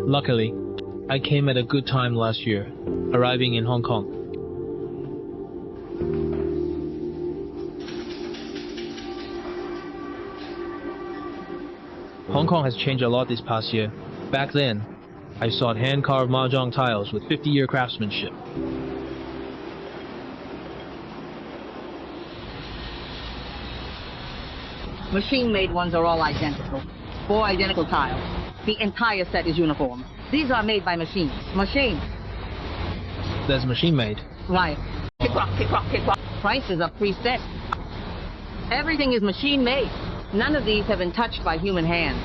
Luckily, I came at a good time last year, arriving in Hong Kong. Hong Kong has changed a lot this past year. Back then, I sought hand-carved Mahjong tiles with 50-year craftsmanship. Machine-made ones are all identical. 4 identical tiles. The entire set is uniform. These are made by machines. Machines. That's machine-made. Right. Tick rock, tick rock, tick rock. Prices are preset. Everything is machine-made. None of these have been touched by human hands.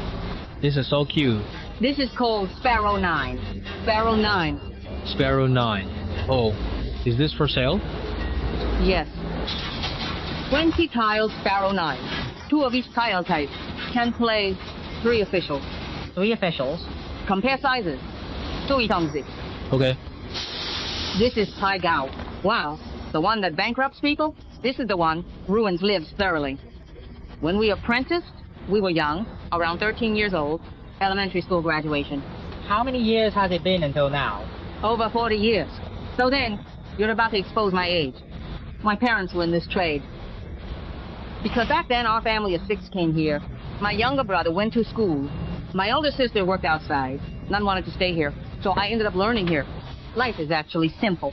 This is so cute. This is called Sparrow 9. Sparrow 9. Sparrow 9. Oh, is this for sale? Yes. 20 tiles, Sparrow 9. 2 of each tile type. Can play 3 officials. 3 officials? Compare sizes. 2 Okay. This is Tai Gao. Wow. The one that bankrupts people? This is the one ruins lives thoroughly. When we apprenticed, we were young, around 13 years old, elementary school graduation. How many years has it been until now? Over 40 years. So then, you're about to expose my age. My parents were in this trade. Because back then, our family of 6 came here. My younger brother went to school. My older sister worked outside. None wanted to stay here, so I ended up learning here. Life is actually simple.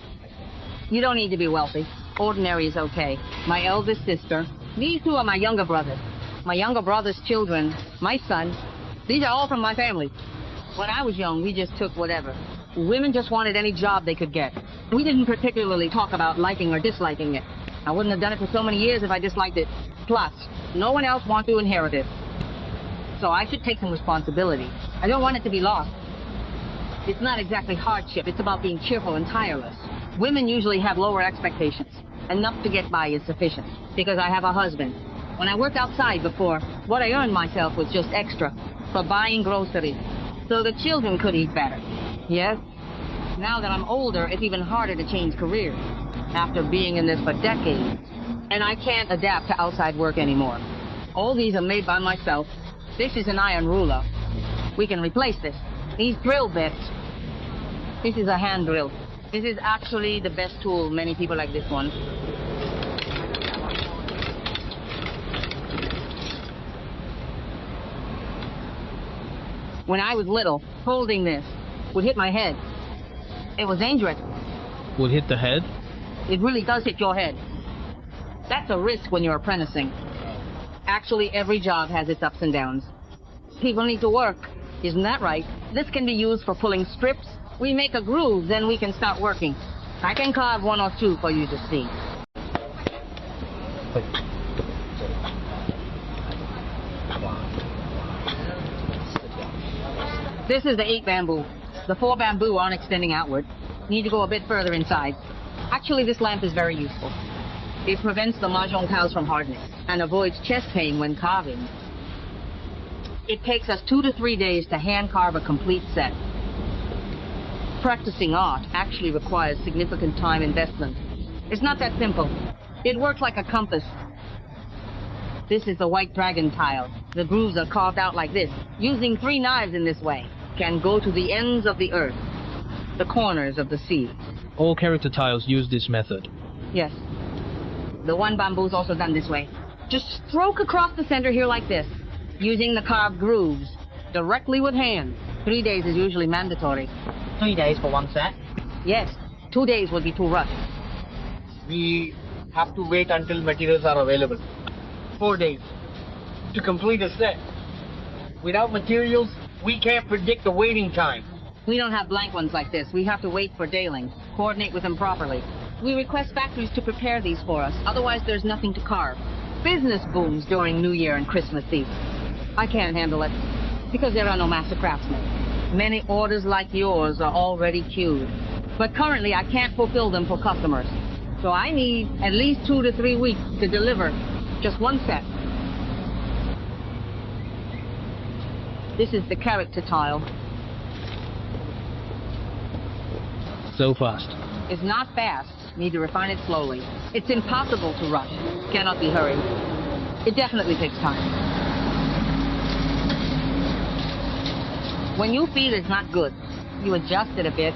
You don't need to be wealthy. Ordinary is okay. My eldest sister. These 2 are my younger brothers. My younger brother's children. My son. These are all from my family. When I was young, we just took whatever. Women just wanted any job they could get. We didn't particularly talk about liking or disliking it. I wouldn't have done it for so many years if I disliked it. Plus, no one else wants to inherit it. So I should take some responsibility. I don't want it to be lost. It's not exactly hardship. It's about being cheerful and tireless. Women usually have lower expectations. Enough to get by is sufficient, because I have a husband. When I worked outside before, what I earned myself was just extra for buying groceries, so the children could eat better. Yes? Now that I'm older, it's even harder to change careers, after being in this for decades. And I can't adapt to outside work anymore. All these are made by myself. This is an iron ruler. We can replace this. These drill bits. This is a hand drill. This is actually the best tool. Many people like this one. When I was little, holding this would hit my head. It was dangerous. Would hit the head? It really does hit your head. That's a risk when you're apprenticing. Actually, every job has its ups and downs. People need to work. Isn't that right? This can be used for pulling strips. We make a groove, then we can start working. I can carve 1 or 2 for you to see. This is the 8 bamboo. The 4 bamboo aren't extending outward. Need to go a bit further inside. Actually, this lamp is very useful. It prevents the Mahjong tiles from hardening and avoids chest pain when carving. It takes us 2 to 3 days to hand carve a complete set. Practicing art actually requires significant time investment. It's not that simple. It works like a compass. This is the white dragon tile. The grooves are carved out like this. Using 3 knives in this way can go to the ends of the earth, the corners of the sea. All character tiles use this method. Yes. The 1 bamboo is also done this way. Just stroke across the center here like this, using the carved grooves, directly with hand. 3 days is usually mandatory. 3 days for 1 set? Yes. 2 days would be too rough. We have to wait until materials are available. 4 days to complete a set. Without materials, we can't predict the waiting time. We don't have blank ones like this. We have to wait for daylings, coordinate with them properly. We request factories to prepare these for us. Otherwise, there's nothing to carve. Business booms during New Year and Christmas Eve. I can't handle it because there are no master craftsmen. Many orders like yours are already queued. But currently, I can't fulfill them for customers. So I need at least 2 to 3 weeks to deliver just 1 set. This is the character tile. So fast. It's not fast. Need to refine it slowly. It's impossible to rush. Cannot be hurried. It definitely takes time. When you feel it's not good, you adjust it a bit,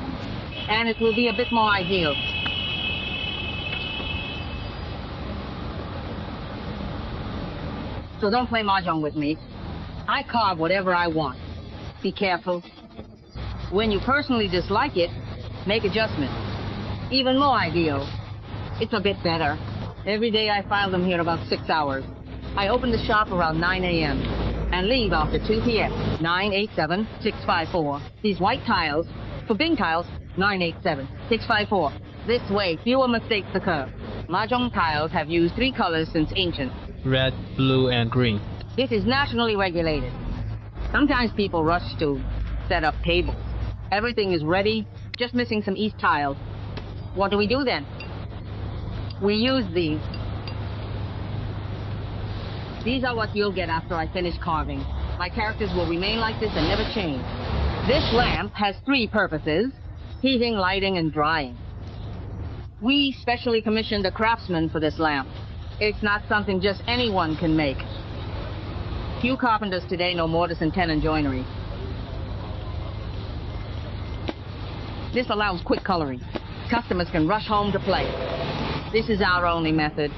and it will be a bit more ideal. So don't play Mahjong with me. I carve whatever I want. Be careful. When you personally dislike it, make adjustments. Even more ideal. It's a bit better. Every day I file them here about 6 hours. I open the shop around 9 a.m. and leave after 2 p.m. 987-654. These white tiles, for Bing tiles, 987-654. This way, fewer mistakes occur. Mahjong tiles have used 3 colors since ancient. Red, blue, and green. This is nationally regulated. Sometimes people rush to set up tables. Everything is ready, just missing some east tiles. What do we do then? We use these. These are what you'll get after I finish carving. My characters will remain like this and never change. This lamp has 3 purposes: heating, lighting, and drying. We specially commissioned a craftsman for this lamp. It's not something just anyone can make. Few carpenters today know mortise and tenon joinery. This allows quick coloring. Customers can rush home to play. This is our only method.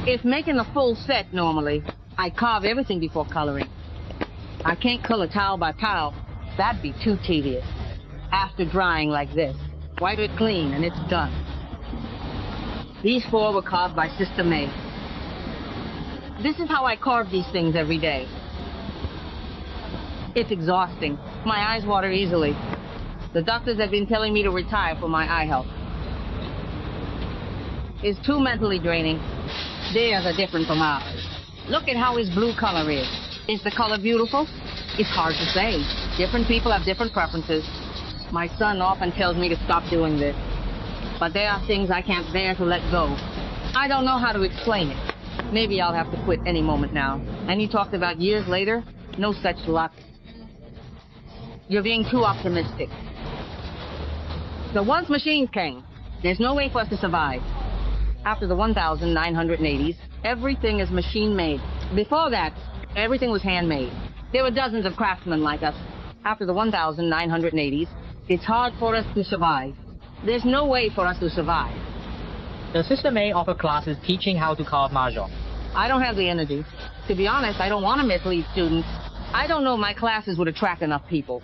If making a full set normally, I carve everything before coloring. I can't color tile by tile. That'd be too tedious. After drying like this, wipe it clean and it's done. These 4 were carved by Sister May. This is how I carve these things every day. It's exhausting. My eyes water easily. The doctors have been telling me to retire for my eye health. It's too mentally draining. Theirs are different from ours. Look at how his blue color is. Is the color beautiful? It's hard to say. Different people have different preferences. My son often tells me to stop doing this. But there are things I can't bear to let go. I don't know how to explain it. Maybe I'll have to quit any moment now. And he talked about years later. No such luck. You're being too optimistic. So once machines came, there's no way for us to survive. After the 1980s, everything is machine-made. Before that, everything was handmade. There were dozens of craftsmen like us. After the 1980s, it's hard for us to survive. There's no way for us to survive. Does Sister May offer classes teaching how to carve Mahjong? I don't have the energy. To be honest, I don't want to mislead students. I don't know if my classes would attract enough people.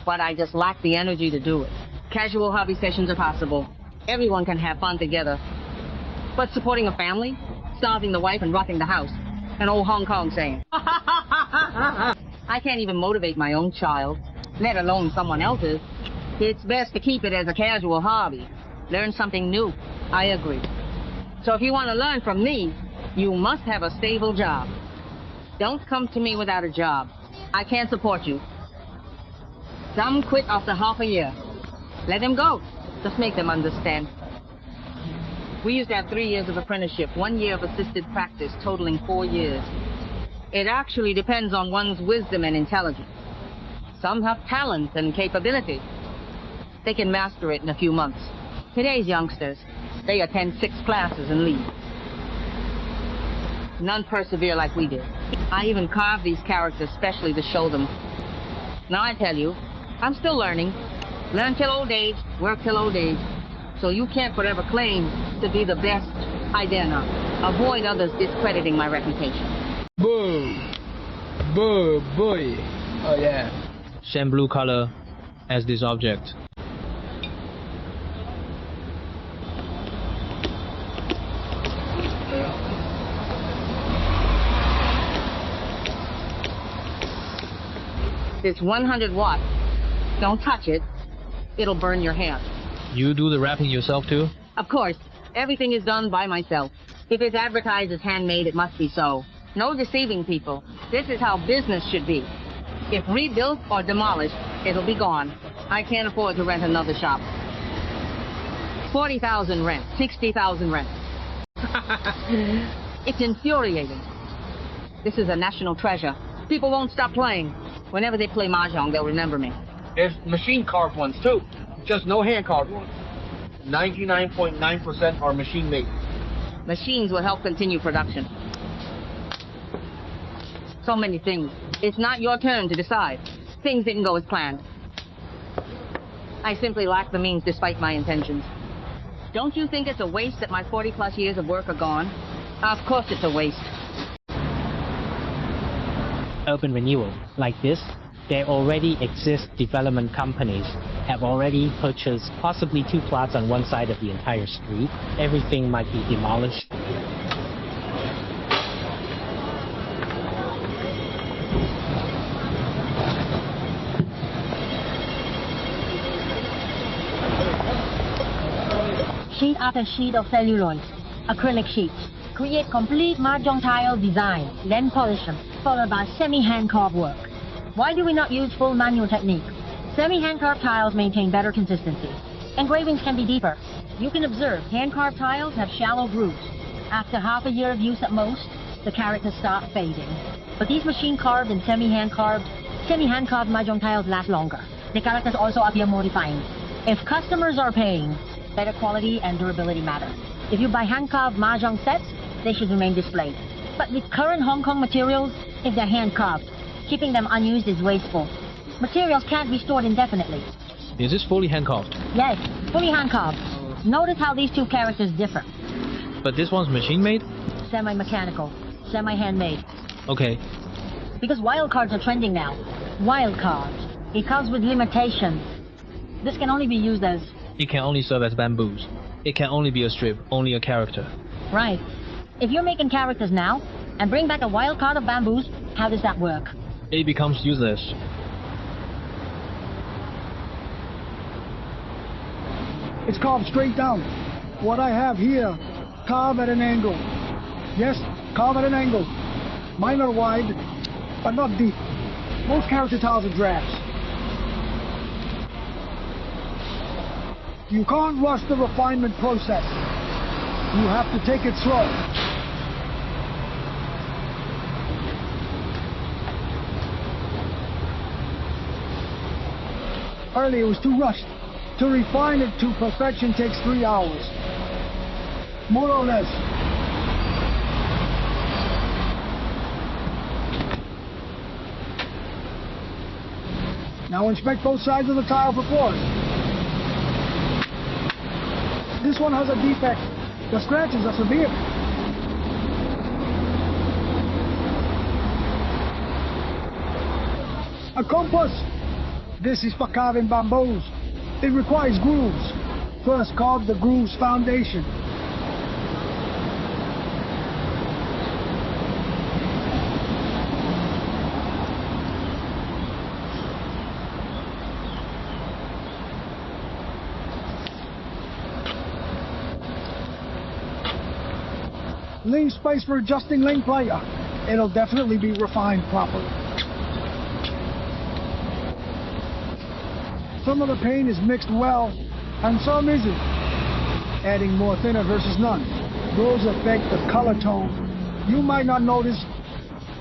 But I just lack the energy to do it. Casual hobby sessions are possible. Everyone can have fun together. But supporting a family, starving the wife and rotting the house, an old Hong Kong saying. I can't even motivate my own child, let alone someone else's. It's best to keep it as a casual hobby. Learn something new. I agree. So if you want to learn from me, you must have a stable job. Don't come to me without a job. I can't support you. Some quit after half a year. Let them go. Just make them understand. We used to have 3 years of apprenticeship, 1 year of assisted practice, totaling 4 years. It actually depends on one's wisdom and intelligence. Some have talent and capability. They can master it in a few months. Today's youngsters, they attend 6 classes and leave. None persevere like we did. I even carved these characters specially to show them. Now I tell you, I'm still learning. Learn till old age, work till old age. So you can't forever claim to be the best. I dare not. Avoid others discrediting my reputation. Boo! Boo! Boy! Oh yeah. Same blue color as this object. It's 100 watts. Don't touch it. It'll burn your hand. You do the wrapping yourself too? Of course. Everything is done by myself. If it's advertised as handmade, it must be so. No deceiving people. This is how business should be. If rebuilt or demolished, it'll be gone. I can't afford to rent another shop. 40,000 rent, 60,000 rent. It's infuriating. This is a national treasure. People won't stop playing. Whenever they play Mahjong, they'll remember me. There's machine carved ones too, just no hand carved ones. 99.9% are machine made. Machines will help continue production. So many things. It's not your turn to decide. things didn't go as planned. I simply lack the means despite my intentions. Don't you think it's a waste that my 40-plus years of work are gone? Of course it's a waste. Urban renewal like this, there already exist development companies have already purchased possibly 2 plots on one side of the entire street. Everything might be demolished. Sheet after sheet of celluloid, acrylic sheets. Create complete mahjong tile design, then polish them, followed by semi-hand carved work. Why do we not use full manual technique? Semi-hand carved tiles maintain better consistency. Engravings can be deeper. You can observe hand carved tiles have shallow grooves. After half a year of use at most, the characters start fading. But these machine carved and semi-hand carved mahjong tiles last longer. The characters also appear more refined. If customers are paying, better quality and durability matter. If you buy hand-carved mahjong sets, they should remain displayed. But with current Hong Kong materials, if they're hand-carved, keeping them unused is wasteful. Materials can't be stored indefinitely. Is this fully hand-carved? Yes, fully hand-carved. Notice how these two characters differ. But this one's machine-made? Semi-mechanical, semi-handmade. Okay. Because wild cards are trending now. Wild cards. It comes with limitations. This can only be used as... It can only serve as bamboos. It can only be a strip, only a character. Right. If you're making characters now, and bring back a wild card of bamboos, how does that work? It becomes useless. It's carved straight down. What I have here, carve at an angle. Yes, carve at an angle. Mine are wide, but not deep. Most character tiles are drafts. You can't rush the refinement process. You have to take it slow. Earlier it was too rushed. To refine it to perfection takes 3 hours. More or less. Now inspect both sides of the tile for flaws. This one has a defect. The scratches are severe. A compass. This is for carving bamboos. It requires grooves. First carve the groove's foundation. Leave space for adjusting link player. It'll definitely be refined properly. Some of the paint is mixed well, and some isn't. Adding more thinner versus none. Those affect the color tone. You might not notice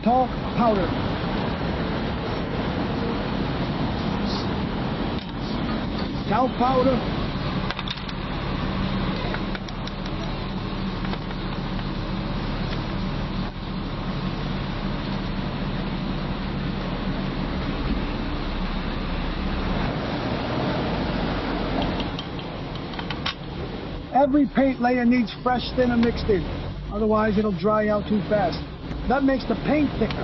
talc powder. Talc powder. Every paint layer needs fresh thinner mixed in, otherwise it'll dry out too fast. That makes the paint thicker.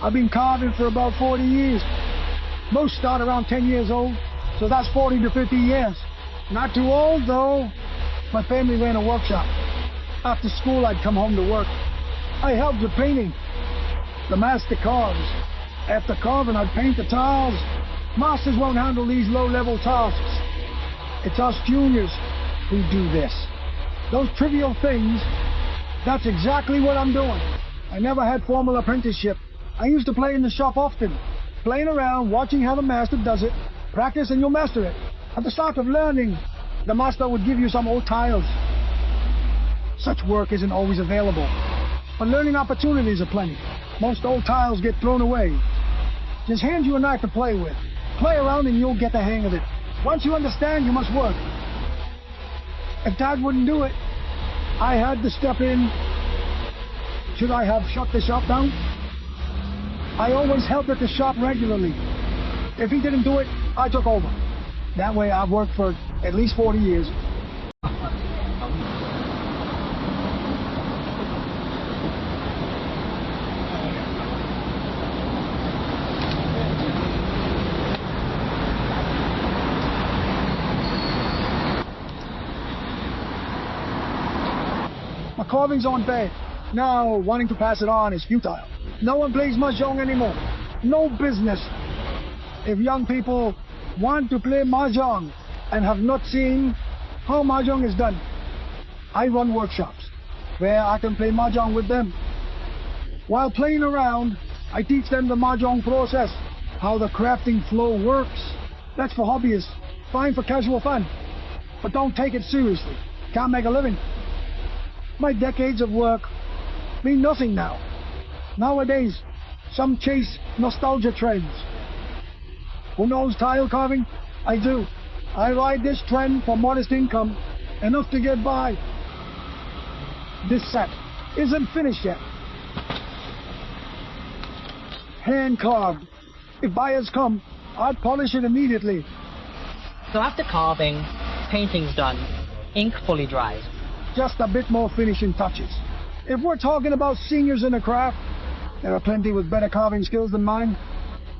I've been carving for about 40 years. Most start around 10 years old, so that's 40 to 50 years. Not too old though. My family ran a workshop. After school I'd come home to work. I helped with painting. The master carves. After carving, I'd paint the tiles. Masters won't handle these low-level tasks. It's us juniors who do this. Those trivial things, that's exactly what I'm doing. I never had formal apprenticeship. I used to play in the shop often. Playing around, watching how the master does it. Practice and you'll master it. At the start of learning, the master would give you some old tiles. Such work isn't always available. But learning opportunities are plenty. Most old tiles get thrown away. Just hand you a knife to play with. Play around and you'll get the hang of it. Once you understand, you must work. If Dad wouldn't do it, I had to step in should I have shut the shop down? I always helped at the shop regularly. If he didn't do it, I took over. That way I've worked for at least 40 years. My carving's on bed. Now, wanting to pass it on is futile. No one plays Mahjong anymore. No business. If young people want to play Mahjong and have not seen how Mahjong is done, I run workshops where I can play Mahjong with them. While playing around, I teach them the Mahjong process, how the crafting flow works. That's for hobbyists, fine for casual fun. But don't take it seriously. Can't make a living. My decades of work mean nothing now. Nowadays, some chase nostalgia trends. Who knows tile carving? I do. I ride this trend for modest income, enough to get by. This set isn't finished yet. Hand carved. If buyers come, I'd polish it immediately. So after carving, painting's done, ink fully dries. Just a bit more finishing touches. If we're talking about seniors in the craft, there are plenty with better carving skills than mine.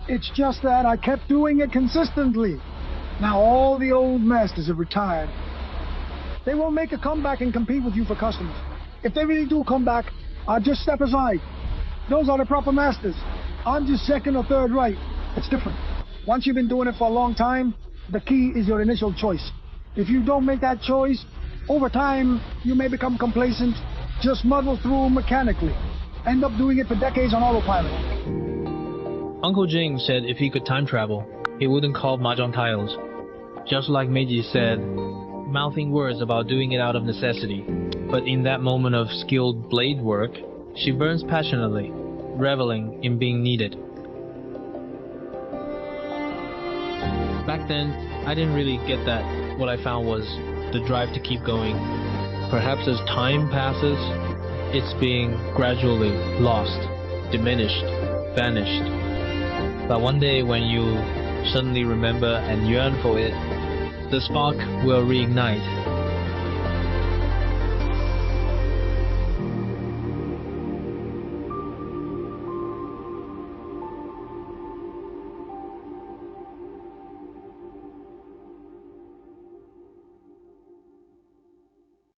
It's just that I kept doing it consistently. Now all the old masters have retired. They won't make a comeback and compete with you for customers. If they really do come back, I'll just step aside. Those are the proper masters. I'm just second or third rate. It's different. Once you've been doing it for a long time, the key is your initial choice. If you don't make that choice, over time, you may become complacent, just muddle through mechanically, end up doing it for decades on autopilot. Uncle Jing said if he could time travel, he wouldn't carve Mahjong tiles. Just like Meiji said, mouthing words about doing it out of necessity. But in that moment of skilled blade work, she burns passionately, reveling in being needed. Back then, I didn't really get that. What I found was the drive to keep going. Perhaps as time passes, it's being gradually lost, diminished, vanished. But one day when you suddenly remember and yearn for it, the spark will reignite.